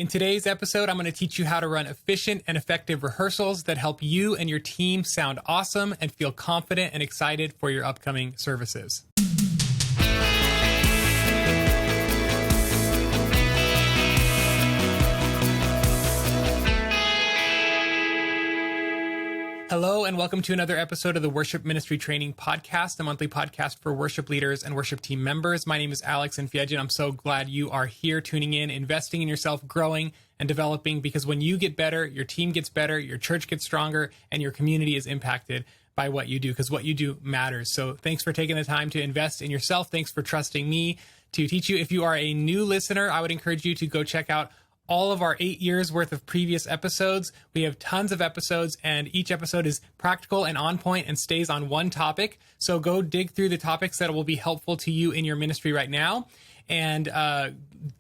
In today's episode, I'm going to teach you how to run efficient and effective rehearsals that help you and your team sound awesome and feel confident and excited for your upcoming services. Hello, and welcome to another episode of the Worship Ministry Training Podcast, a monthly podcast for worship leaders and worship team members. My name is Alex Infiegin. I'm so glad you are here tuning in, investing in yourself, growing and developing, because when you get better, your team gets better, your church gets stronger, and your community is impacted by what you do, because what you do matters. So thanks for taking the time to invest in yourself. Thanks for trusting me to teach you. If you are a new listener, I would encourage you to go check out all of our 8 years worth of previous episodes. We have tons of episodes, and each episode is practical and on point and stays on one topic. So go dig through the topics that will be helpful to you in your ministry right now, and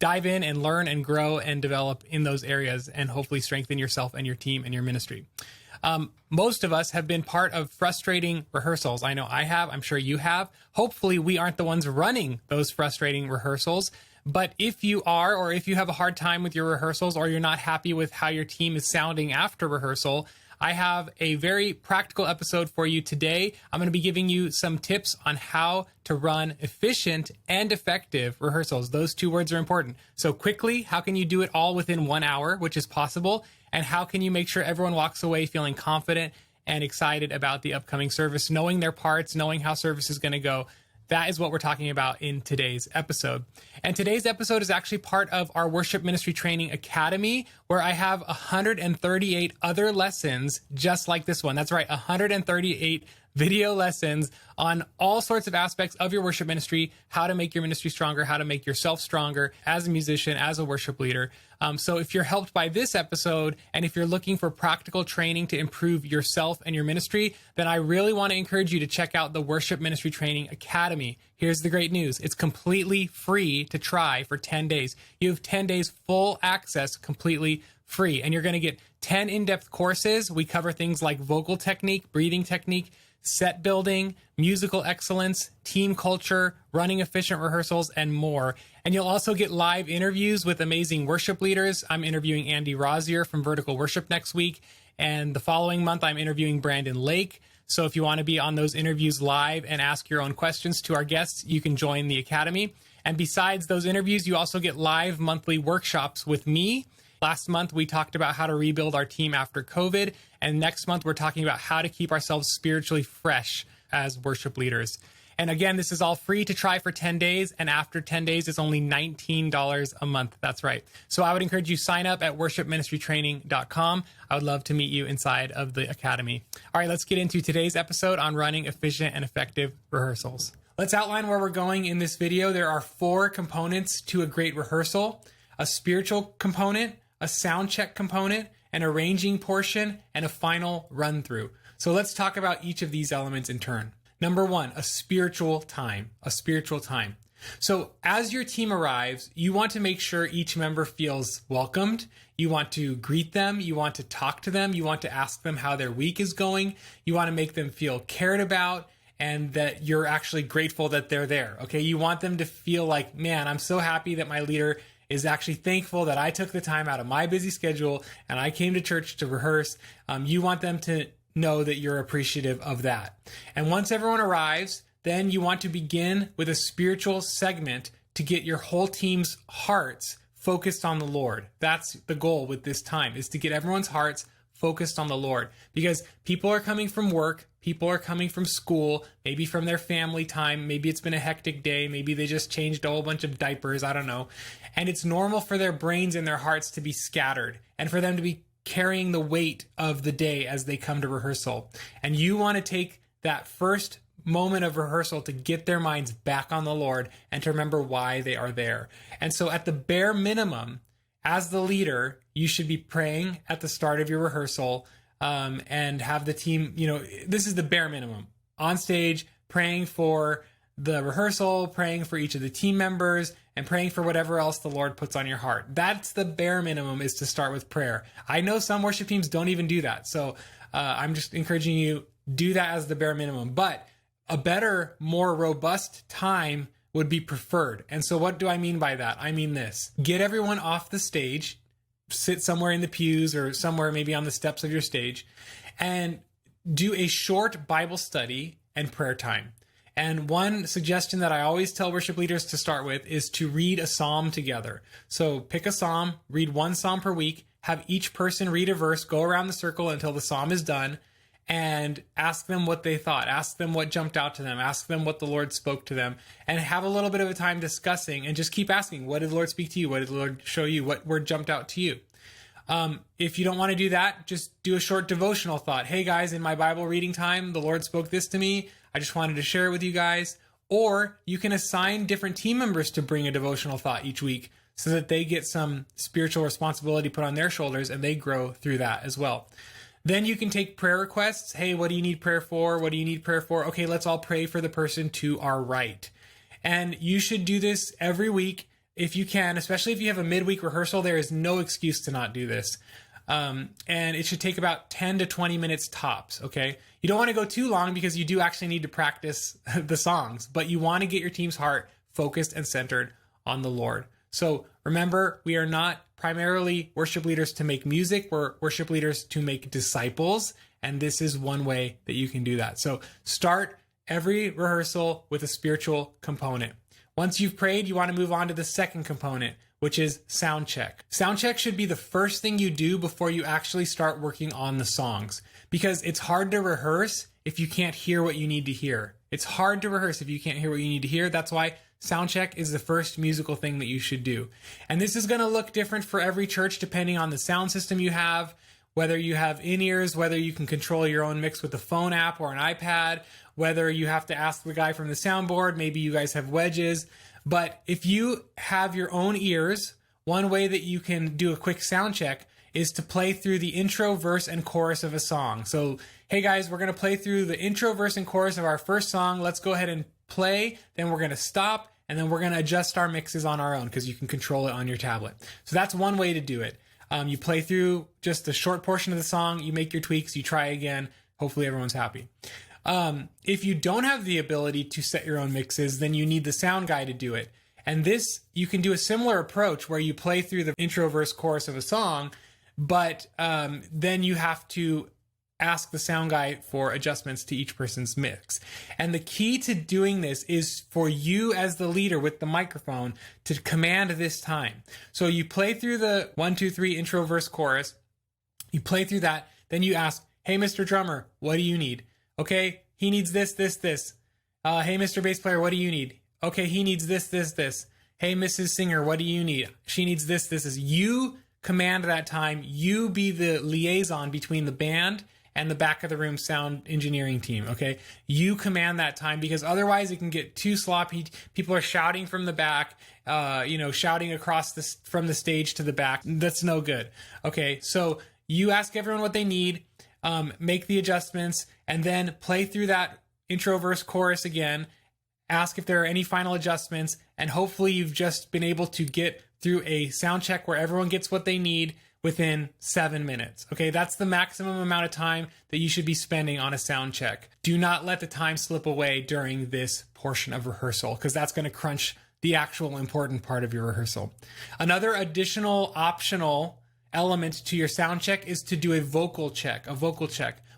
dive in and learn and grow and develop in those areas, and hopefully strengthen yourself and your team and your ministry. Most of us have been part of frustrating rehearsals. I know I have. I'm sure you have. Hopefully we aren't the ones running those frustrating rehearsals. But if you are, or if you have a hard time with your rehearsals, or you're not happy with how your team is sounding after rehearsal, I have a very practical episode for you today. I'm going to be giving you some tips on how to run efficient and effective rehearsals. Those two words are important. So quickly, how can you do it all within 1 hour, which is possible? And how can you make sure everyone walks away feeling confident and excited about the upcoming service, knowing their parts, knowing how service is going to go? That is what we're talking about in today's episode. And today's episode is actually part of our Worship Ministry Training Academy, where I have 138 other lessons just like this one. That's right, 138 video lessons on all sorts of aspects of your worship ministry, how to make your ministry stronger, how to make yourself stronger as a musician, as a worship leader. So if you're helped by this episode, and if you're looking for practical training to improve yourself and your ministry, then I really want to encourage you to check out the Worship Ministry Training Academy. Here's the great news. It's completely free to try for 10 days. You have 10 days full access, completely free. And you're going to get 10 in-depth courses. We cover things like vocal technique, breathing technique, set building, musical excellence, team culture, running efficient rehearsals, and more. And you'll also get live interviews with amazing worship leaders. I'm interviewing Andy Rozier from Vertical Worship next week. And the following month, I'm interviewing Brandon Lake. So if you want to be on those interviews live and ask your own questions to our guests, you can join the Academy. And besides those interviews, you also get live monthly workshops with me. Last month, we talked about how to rebuild our team after COVID. And next month, we're talking about how to keep ourselves spiritually fresh as worship leaders. And again, this is all free to try for 10 days. And after 10 days, it's only $19 a month. That's right. So I would encourage you to sign up at worshipministrytraining.com. I would love to meet you inside of the Academy. All right, let's get into today's episode on running efficient and effective rehearsals. Let's outline where we're going in this video. There are 4 components to a great rehearsal: a spiritual component, a sound check component, an arranging portion, and a final run through. So let's talk about each of these elements in turn. Number 1, a spiritual time. So as your team arrives, you want to make sure each member feels welcomed. You want to greet them. You want to talk to them. You want to ask them how their week is going. You want to make them feel cared about, and that you're actually grateful that they're there. Okay. You want them to feel like, man, I'm so happy that my leader is actually thankful that I took the time out of my busy schedule and I came to church to rehearse. You want them to know that you're appreciative of that. And once everyone arrives, then you want to begin with a spiritual segment to get your whole team's hearts focused on the Lord. That's the goal with this time, is to get everyone's hearts focused on the Lord, because people are coming from work, people are coming from school, maybe from their family time, maybe it's been a hectic day, maybe they just changed a whole bunch of diapers, I don't know. And it's normal for their brains and their hearts to be scattered, and for them to be carrying the weight of the day as they come to rehearsal. And you want to take that first moment of rehearsal to get their minds back on the Lord and to remember why they are there. And so at the bare minimum, as the leader, you should be praying at the start of your rehearsal, and have the team, this is the bare minimum. On stage, praying for the rehearsal, praying for each of the team members, and praying for whatever else the Lord puts on your heart. That's the bare minimum, is to start with prayer. I know some worship teams don't even do that. So I'm just encouraging you, do that as the bare minimum. But a better, more robust time would be preferred. And so what do I mean by that? I mean this: get everyone off the stage, sit somewhere in the pews or somewhere maybe on the steps of your stage and do a short Bible study and prayer time. And one suggestion that I always tell worship leaders to start with is to read a psalm together. So pick a psalm, read one psalm per week, have each person read a verse, go around the circle until the psalm is done, and ask them what they thought. Ask them what jumped out to them. Ask them what the Lord spoke to them, and have a little bit of a time discussing, and just keep asking, what did the Lord speak to you? What did the Lord show you? What word jumped out to you? If you don't want to do that, just do a short devotional thought. Hey guys, in my Bible reading time, the Lord spoke this to me. I just wanted to share it with you guys. Or you can assign different team members to bring a devotional thought each week so that they get some spiritual responsibility put on their shoulders and they grow through that as well. Then you can take prayer requests. Hey, what do you need prayer for? What do you need prayer for? Okay, let's all pray for the person to our right. And you should do this every week if you can, especially if you have a midweek rehearsal. There is no excuse to not do this. And it should take about 10 to 20 minutes tops, okay? You don't want to go too long because you do actually need to practice the songs, but you want to get your team's heart focused and centered on the Lord. So remember, we are not primarily worship leaders to make music. We're worship leaders to make disciples, and this is one way that you can do that. So start every rehearsal with a spiritual component. Once you've prayed, you want to move on to the second component, which is sound check. Sound check should be the first thing you do before you actually start working on the songs, because it's hard to rehearse if you can't hear what you need to hear. It's hard to rehearse if you can't hear what you need to hear. That's why sound check is the first musical thing that you should do. And this is going to look different for every church depending on the sound system you have, whether you have in-ears, whether you can control your own mix with a phone app or an iPad, whether you have to ask the guy from the soundboard, maybe you guys have wedges. But if you have your own ears, one way that you can do a quick sound check is to play through the intro, verse, and chorus of a song. So, hey guys, we're going to play through the intro, verse, and chorus of our first song. Let's go ahead and play, then we're going to stop, and then we're going to adjust our mixes on our own because you can control it on your tablet. So that's one way to do it. You play through just a short portion of the song, you make your tweaks, you try again. Hopefully everyone's happy. If you don't have the ability to set your own mixes, then you need the sound guy to do it. And this, you can do a similar approach where you play through the intro, verse, chorus of a song, but then you have to ask the sound guy for adjustments to each person's mix. And the key to doing this is for you as the leader with the microphone to command this time. So you play through the 1, 2, 3 intro, verse, chorus. You play through that. Then you ask, hey, Mr. Drummer, what do you need? Okay, he needs this, this, this. Hey, Mr. Bass Player, what do you need? Okay, he needs this, this, this. Hey, Mrs. Singer, what do you need? She needs this, this, this. You command that time. You be the liaison between the band and the back of the room sound engineering team, okay? You command that time because otherwise it can get too sloppy. People are shouting from the back, shouting across from the stage to the back. That's no good, okay? So you ask everyone what they need, make the adjustments, and then play through that intro, verse, chorus again. Ask if there are any final adjustments, and hopefully you've just been able to get through a sound check where everyone gets what they need within 7 minutes. Okay, that's the maximum amount of time that you should be spending on a sound check. Do not let the time slip away during this portion of rehearsal because that's going to crunch the actual important part of your rehearsal. Another additional optional element to your sound check is to do a vocal check.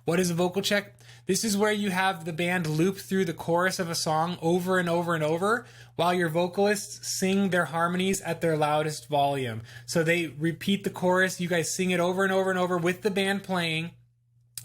What is a vocal check? This is where you have the band loop through the chorus of a song over and over and over while your vocalists sing their harmonies at their loudest volume. So they repeat the chorus, you guys sing it over and over and over with the band playing,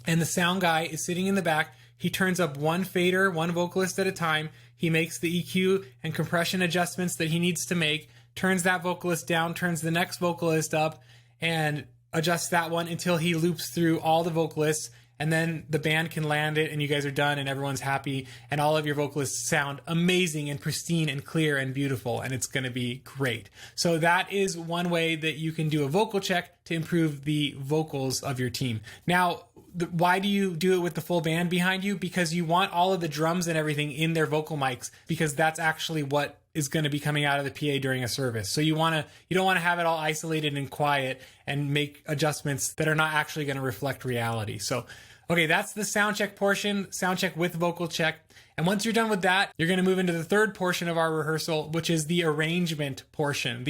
and the sound guy is sitting in the back. He turns up one fader, one vocalist at a time. He makes the EQ and compression adjustments that he needs to make, turns that vocalist down, turns the next vocalist up, and adjusts that one until he loops through all the vocalists, and then the band can land it and you guys are done and everyone's happy and all of your vocalists sound amazing and pristine and clear and beautiful, and it's going to be great. So that is one way that you can do a vocal check to improve the vocals of your team. Now, why do you do it with the full band behind you? Because you want all of the drums and everything in their vocal mics, because that's actually what is going to be coming out of the PA during a service. So you don't want to have it all isolated and quiet and make adjustments that are not actually going to reflect reality. So, okay, that's the sound check portion, sound check with vocal check. And once you're done with that, you're going to move into the third portion of our rehearsal, which is the arrangement portion,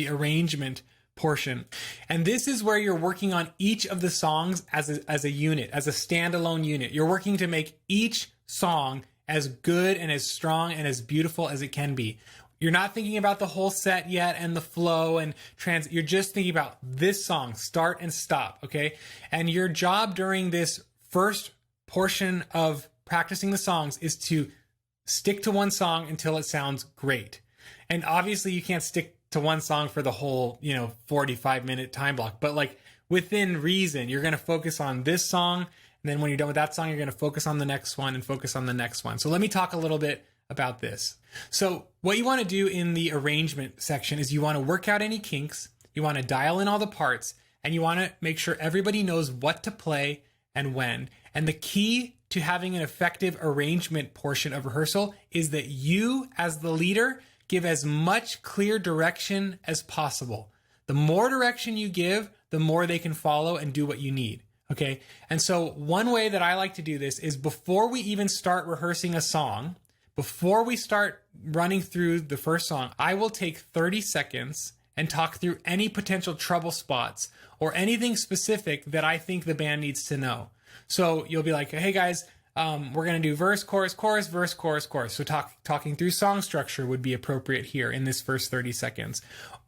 portion. And this is where you're working on each of the songs as a unit, as a standalone unit. You're working to make each song as good and as strong and as beautiful as it can be. You're not thinking about the whole set yet and the flow and you're just thinking about this song, start and stop, okay? And your job during this first portion of practicing the songs is to stick to one song until it sounds great. And obviously you can't stick to one song for the whole, 45-minute time block, but like within reason, you're going to focus on this song. And then when you're done with that song, you're going to focus on the next one and focus on the next one. So let me talk a little bit about this. So what you want to do in the arrangement section is you want to work out any kinks, you want to dial in all the parts, and you want to make sure everybody knows what to play and when. And the key to having an effective arrangement portion of rehearsal is that you, as the leader, give as much clear direction as possible. The more direction you give, the more they can follow and do what you need. Okay. And so one way that I like to do this is before we even start rehearsing a song, before we start running through the first song, I will take 30 seconds and talk through any potential trouble spots or anything specific that I think the band needs to know. So you'll be like, hey guys, we're going to do verse, chorus, chorus, verse, chorus, chorus. So talking through song structure would be appropriate here in this first 30 seconds.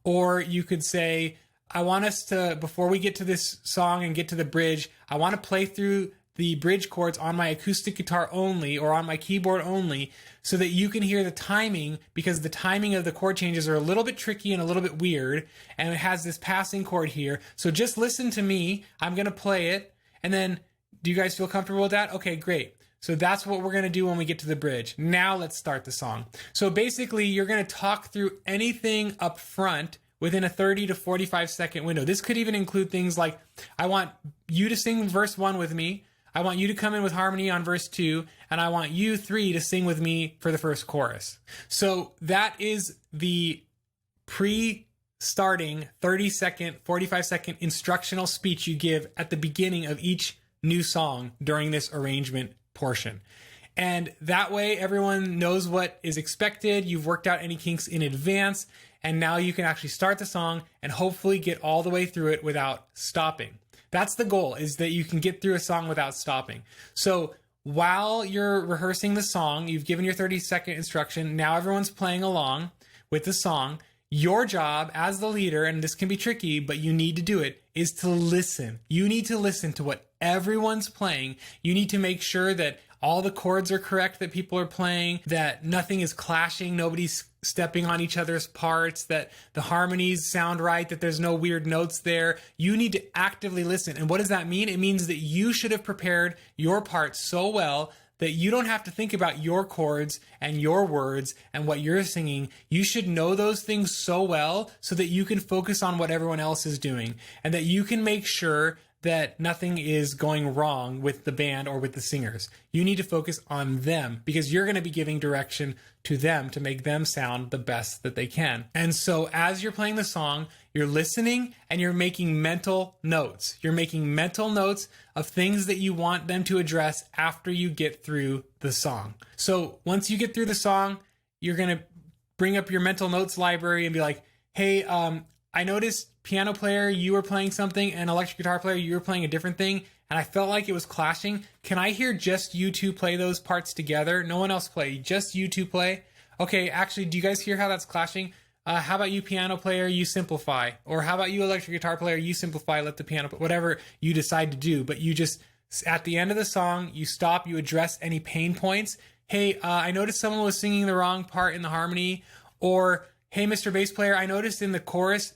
Or you could say, I want us to, before we get to this song and get to the bridge, I want to play through the bridge chords on my acoustic guitar only or on my keyboard only so that you can hear the timing, because the timing of the chord changes are a little bit tricky and a little bit weird, and it has this passing chord here. So just listen to me. I'm going to play it. And then, do you guys feel comfortable with that? Okay, great. So that's what we're going to do when we get to the bridge. Now let's start the song. So basically, you're going to talk through anything up front within a 30 to 45 second window. This could even include things like, I want you to sing verse 1 with me. I want you to come in with harmony on verse 2, and I want you 3 to sing with me for the first chorus. So that is the pre-starting 30-second, 45-second instructional speech you give at the beginning of each new song during this arrangement portion. And that way everyone knows what is expected. You've worked out any kinks in advance, and now you can actually start the song and hopefully get all the way through it without stopping. That's the goal, is that you can get through a song without stopping. So while you're rehearsing the song, you've given your 30-second instruction. Now everyone's playing along with the song. Your job as the leader, and this can be tricky, but you need to do it, is to listen. You need to listen to what everyone's playing. You need to make sure that all the chords are correct that people are playing, that nothing is clashing, nobody's stepping on each other's parts, that the harmonies sound right, that there's no weird notes there. You need to actively listen. And what does that mean? It means that you should have prepared your part so well that you don't have to think about your chords and your words and what you're singing. You should know those things so well so that you can focus on what everyone else is doing, and that you can make sure that nothing is going wrong with the band or with the singers. You need to focus on them, because you're going to be giving direction to them to make them sound the best that they can. And so as you're playing the song, you're listening and you're making mental notes. You're making mental notes of things that you want them to address after you get through the song. So once you get through the song, you're going to bring up your mental notes library and be like, hey, I noticed piano player, you were playing something, and electric guitar player, you were playing a different thing, and I felt like it was clashing. Can I hear just you two play those parts together? No one else play, just you two play? Okay, actually, do you guys hear how that's clashing? How about you piano player, you simplify? Or how about you electric guitar player, you simplify, let the piano, whatever you decide to do. But you just, at the end of the song, you stop, you address any pain points. Hey, I noticed someone was singing the wrong part in the harmony. Or, hey, Mr. Bass player, I noticed in the chorus,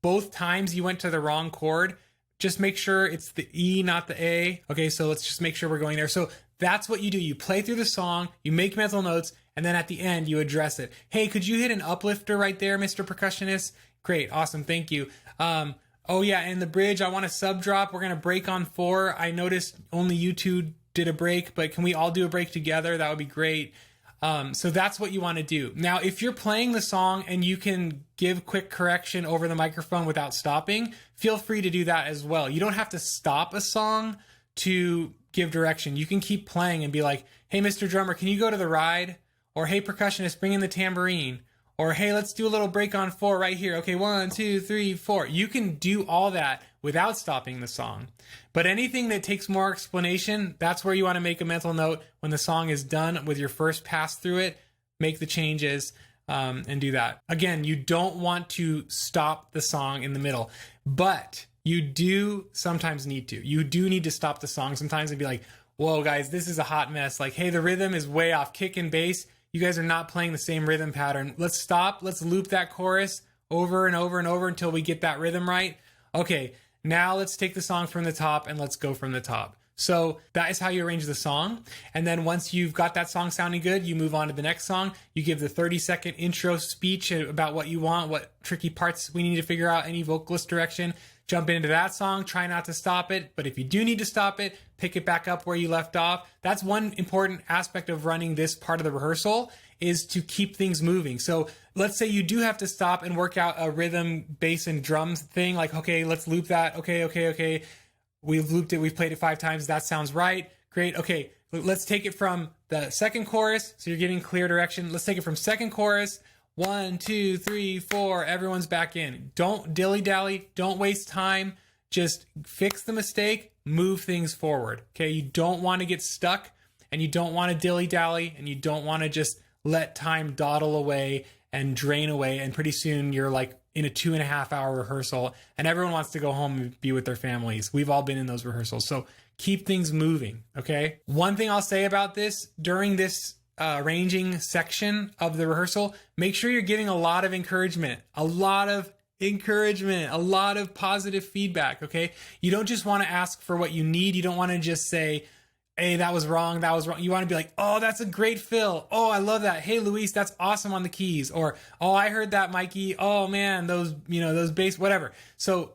both times you went to the wrong chord. Just make sure it's the E, not the A. Okay, so let's just make sure we're going there. So that's what you do. You play through the song, you make mental notes, and then at the end, you address it. Hey, could you hit an uplifter right there, Mr. Percussionist? Great, awesome, thank you. Oh yeah, and the bridge, I want a sub drop. We're gonna break on 4. I noticed only you two did a break, but can we all do a break together? That would be great. So that's what you want to do. Now, if you're playing the song and you can give quick correction over the microphone without stopping, feel free to do that as well. You don't have to stop a song to give direction. You can keep playing and be like, hey, Mr. Drummer, can you go to the ride? Or hey, percussionist, bring in the tambourine. Or, hey, let's do a little break on 4 right here. Okay, 1, 2, 3, 4. You can do all that without stopping the song. But anything that takes more explanation, that's where you want to make a mental note. When the song is done with your first pass through it, make the changes and do that. Again, you don't want to stop the song in the middle, but you do sometimes need to. You do need to stop the song sometimes and be like, whoa, guys, this is a hot mess. Like, hey, the rhythm is way off. Kick and bass, you guys are not playing the same rhythm pattern. Let's stop. Let's loop that chorus over and over and over until we get that rhythm right. Okay, now let's take the song from the top and let's go from the top. So that is how you arrange the song. And then once you've got that song sounding good, you move on to the next song. You give the 30-second intro speech about what you want, what tricky parts we need to figure out, any vocalist direction. Jump into that song, try not to stop it. But if you do need to stop it, pick it back up where you left off. That's one important aspect of running this part of the rehearsal, is to keep things moving. So let's say you do have to stop and work out a rhythm, bass, and drums thing. Like, okay, let's loop that. Okay. We've looped it. We've played it 5 times. That sounds right. Great. Okay, let's take it from the second chorus. So you're getting clear direction. Let's take it from second chorus. 1, 2, 3, 4. Everyone's back in. Don't dilly-dally. Don't waste time. Just fix the mistake. Move things forward. Okay, you don't want to get stuck, and you don't want to dilly-dally, and you don't want to just let time dawdle away and drain away. And pretty soon you're like in a 2.5-hour rehearsal, and everyone wants to go home and be with their families. We've all been in those rehearsals. So keep things moving. Okay. One thing I'll say about this, during this arranging section of the rehearsal, make sure you're giving a lot of encouragement, a lot of positive feedback. Okay. You don't just want to ask for what you need. You don't want to just say, hey, that was wrong. You want to be like, oh, that's a great fill. Oh, I love that. Hey, Luis, that's awesome on the keys. Or, oh, I heard that, Mikey. Oh man, those bass, whatever. So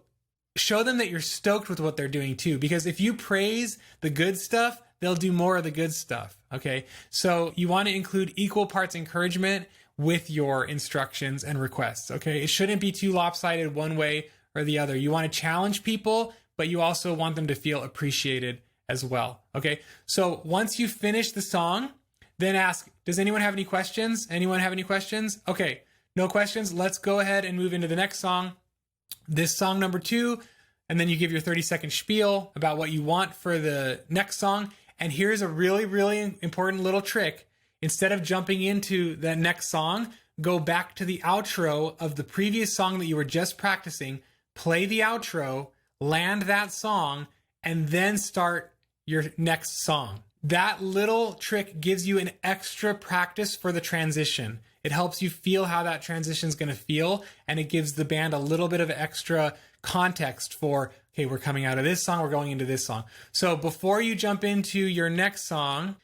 show them that you're stoked with what they're doing too, because if you praise the good stuff, they'll do more of the good stuff. Okay. So you want to include equal parts encouragement with your instructions and requests. Okay. It shouldn't be too lopsided one way or the other. You want to challenge people, but you also want them to feel appreciated as well. Okay. So once you finish the song, then ask, does anyone have any questions? Anyone have any questions? Okay. No questions. Let's go ahead and move into the next song. This song number 2, and then you give your 30-second spiel about what you want for the next song. And here's a really, really important little trick. Instead of jumping into the next song, go back to the outro of the previous song that you were just practicing, play the outro, land that song, and then start your next song. That little trick gives you an extra practice for the transition. It helps you feel how that transition is going to feel, and it gives the band a little bit of extra context for, okay, we're coming out of this song, we're going into this song. So before you jump into your next song,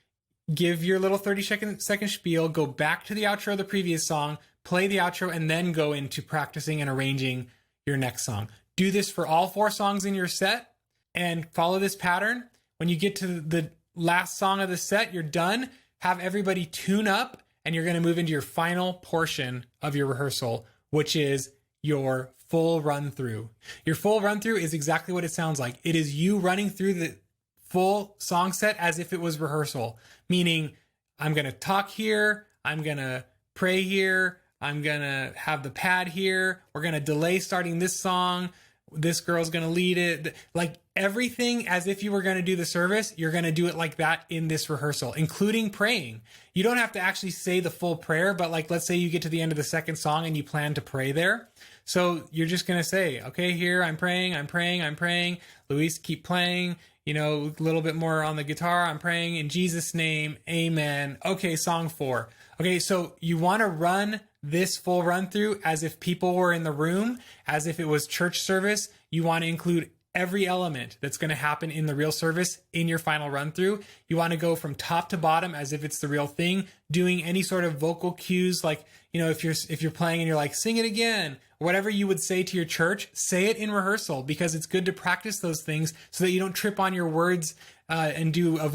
give your little 30-second spiel, go back to the outro of the previous song, play the outro, and then go into practicing and arranging your next song. Do this for all 4 songs in your set and follow this pattern. When you get to the last song of the set, you're done. Have everybody tune up, and you're going to move into your final portion of your rehearsal, which is your full run through. Your full run through is exactly what it sounds like. It is you running through the full song set as if it was rehearsal, meaning I'm going to talk here, I'm going to pray here, I'm going to have the pad here, we're going to delay starting this song, this girl's going to lead it. Like everything as if you were going to do the service, you're going to do it like that in this rehearsal, including praying. You don't have to actually say the full prayer, but like, let's say you get to the end of the second song and you plan to pray there. So you're just going to say, okay, here, I'm praying. Luis, keep playing, a little bit more on the guitar. I'm praying in Jesus' name. Amen. Okay. Song 4. Okay. So you want to run this full run through as if people were in the room, as if it was church service. You want to include every element that's going to happen in the real service in your final run through. You want to go from top to bottom as if it's the real thing, doing any sort of vocal cues. Like, if you're playing and you're like, sing it again, whatever you would say to your church, say it in rehearsal, because it's good to practice those things so that you don't trip on your words and do a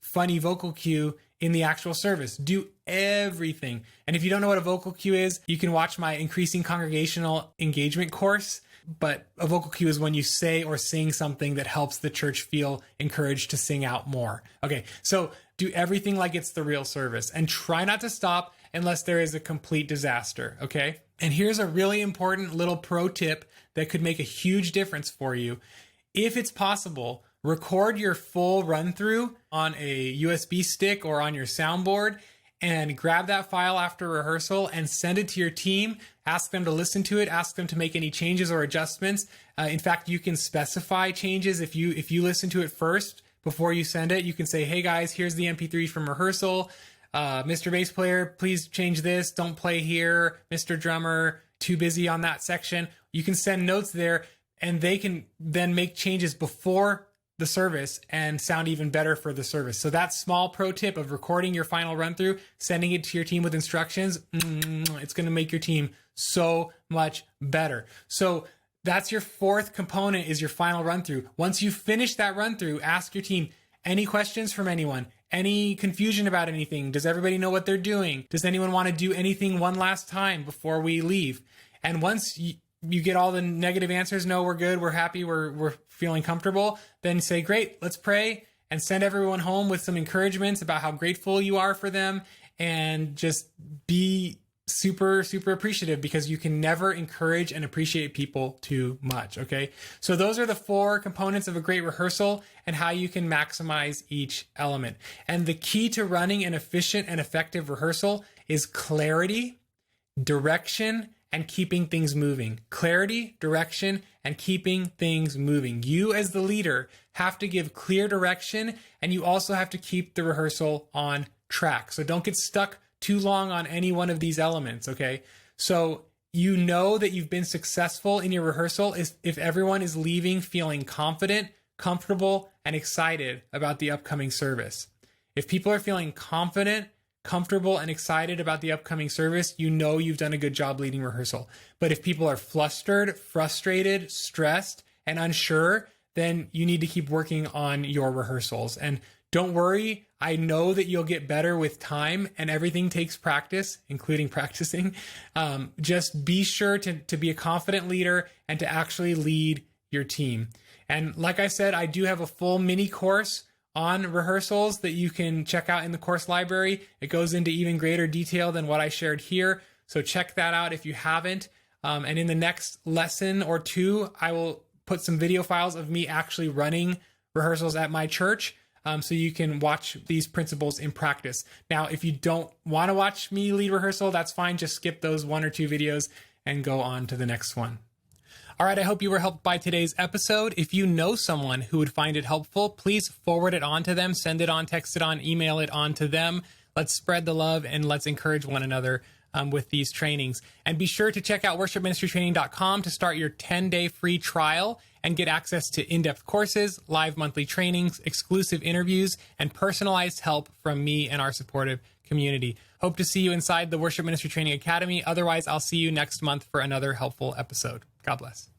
funny vocal cue in the actual service. Do everything. And if you don't know what a vocal cue is, you can watch my Increasing Congregational Engagement course. But a vocal cue is when you say or sing something that helps the church feel encouraged to sing out more. Okay, so do everything like it's the real service and try not to stop unless there is a complete disaster, okay? And here's a really important little pro tip that could make a huge difference for you. If it's possible, record your full run through on a USB stick or on your soundboard and grab that file after rehearsal and send it to your team. Ask them to listen to it. Ask them to make any changes or adjustments. In fact, you can specify changes. If you listen to it first before you send it, you can say, hey guys, here's the MP3 from rehearsal. Mr. Bass Player, please change this. Don't play here. Mr. Drummer, too busy on that section. You can send notes there, and they can then make changes before the service and sound even better for the service. So that small pro tip of recording your final run through, sending it to your team with instructions, it's going to make your team so much better. So that's your fourth component, is your final run through. Once you finish that run through, ask your team, any questions from anyone? Any confusion about anything? Does everybody know what they're doing? Does anyone want to do anything one last time before we leave? And once you get all the negative answers, no, we're good, we're happy, we're feeling comfortable, then say, great, let's pray and send everyone home with some encouragements about how grateful you are for them, and just be super, super appreciative, because you can never encourage and appreciate people too much, okay? So those are the 4 components of a great rehearsal and how you can maximize each element. And the key to running an efficient and effective rehearsal is clarity, direction, and keeping things moving. Clarity, direction, and keeping things moving. You as the leader have to give clear direction, and you also have to keep the rehearsal on track. So don't get stuck too long on any one of these elements, okay? So you know that you've been successful in your rehearsal if everyone is leaving feeling confident, comfortable, and excited about the upcoming service. If people are feeling confident, comfortable, and excited about the upcoming service, you know you've done a good job leading rehearsal. But if people are flustered, frustrated, stressed, and unsure, then you need to keep working on your rehearsals. And don't worry, I know that you'll get better with time, and everything takes practice, including practicing. Just be sure to be a confident leader and to actually lead your team. And like I said, I do have a full mini course on rehearsals that you can check out in the course library. It goes into even greater detail than what I shared here. So check that out if you haven't. And in the next lesson or 2, I will put some video files of me actually running rehearsals at my church, so you can watch these principles in practice. Now, if you don't want to watch me lead rehearsal, that's fine. Just skip those 1 or 2 videos and go on to the next one. All right, I hope you were helped by today's episode. If you know someone who would find it helpful, please forward it on to them, send it on, text it on, email it on to them. Let's spread the love and let's encourage one another with these trainings. And be sure to check out worshipministrytraining.com to start your 10-day free trial and get access to in-depth courses, live monthly trainings, exclusive interviews, and personalized help from me and our supportive community. Hope to see you inside the Worship Ministry Training Academy. Otherwise, I'll see you next month for another helpful episode. God bless.